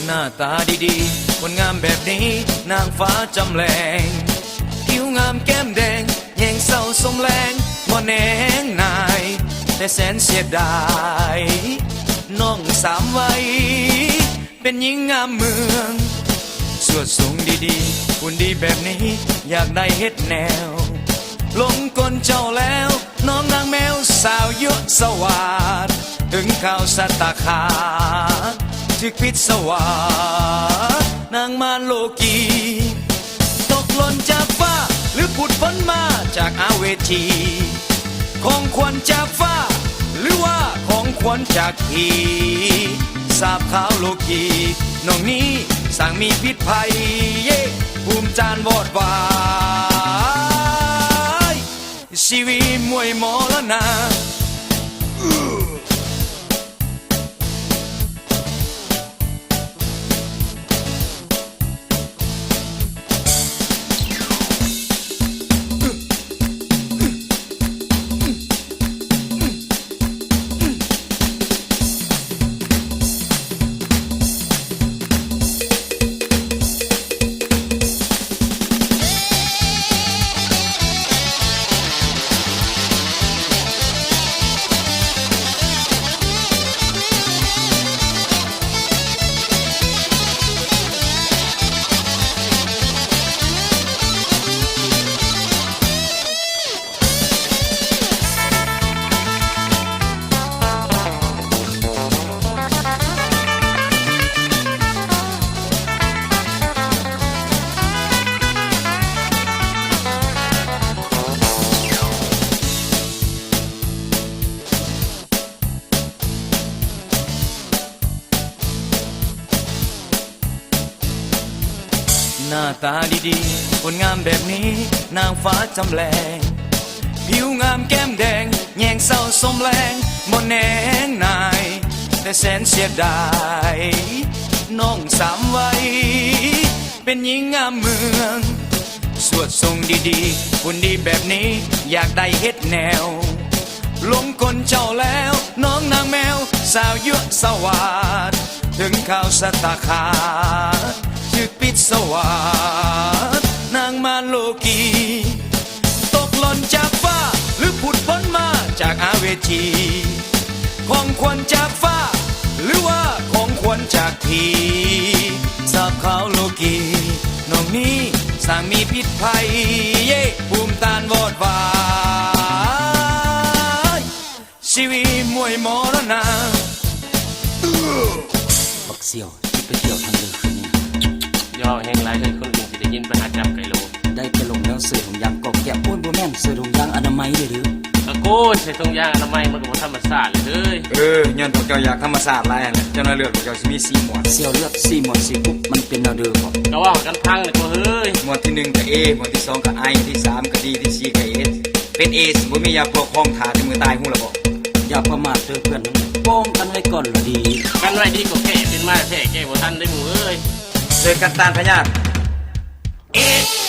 หน้าตาดีๆคนงามแบบนี้นางฟ้าจำแรงผิวงามแก้มแดงแยงเศร้าสมแรงบ่แนงนายแต่แสนเสียดายน้องสามวัยเป็นหญิงงามเมืองสวดสูงดีๆหุ่นดีแบบนี้อยากได้เฮ็ดแนวหลงกลเจ้าแล้วน้องนางแมวสาวยั่วสวาดถึงข่าวสัตตาขาถึกพิษสวาดนางมารโลกีตกหล่นจากฟ้าหรือผุดพ้นมาจากอาเวทีของควรจากฟ้าหรือว่าของควรจากผีสาบขาวโลกีน้องนี้สร้างมีพิษภัยเย่ภูมิจานวอดวายชีวิตมวยหมอแล้วนะหน้าตาดีๆคนงามแบบนี้นางฟ้าจำแรงผิวงามแก้มแดงแยงเศร้าสมแรงบ่แนงนายแต่แสนเสียดายน้องสามวัยเป็นหญิงงามเมืองสวดทรงดีๆหุ่นดีแบบนี้อยากได้เฮ็ดแนวหลงกลเจ้าแล้วน้องนางแมวสาวยั่วสวาดถึงข่าวสตาขาถึกปิดสวาดนางมารโลกีตกหล่นจากฟ้าหรือผุดพ้นมาจากอาเวทีของควรจากฟ้าหรือว่าของควรจากผีสาบขาวโลกีน้องนี้สร้างมีพิษภัยเย่ภูมิต้านวอดวายชีวิตมวยหมอแล้วนะบักเสี่ยวที่ไปเที่ยวทางเดินคืนนี้ย่อแห้งไรเลยคนอื่นจะได้ยินปัญหาจับไก่โลได้ไปลงแล้วเสื้อถุงยางกอกแกะป้วนบ่แม่นเสื้อถุงยางอนามัยเลยหรือตะโกนใส่ถุงยางอนามัยมันก็บ่ธรรมชาติเลยย้อนพวกเจ้าอยากธรรมศาสตร์ไรเจ้าน้อยเลือดพวกเจ้าสิมี4หมวดเสี่ยวเลือด4หมวด4กุ๊บมันเป็นแนวเดิมบ่ก็ว่ากันพังเลยก็เฮ้ยหมวดที่1ก็ A หมวดที่2ก็ I ที่3ก็ D ที่4ก็ S เป็น A สิบ่มียาพวกพ้องขาที่มือตายฮู้ล่ะบ่อย่าประมาทเด้อเพื่อนป้องกันไว้ก่อนละดีกันไว้ดีกว่าแก่เป็นมาแท้แก่บ่ทันได้หมู่เอ้ยเจอกันตานพญาเอ็ด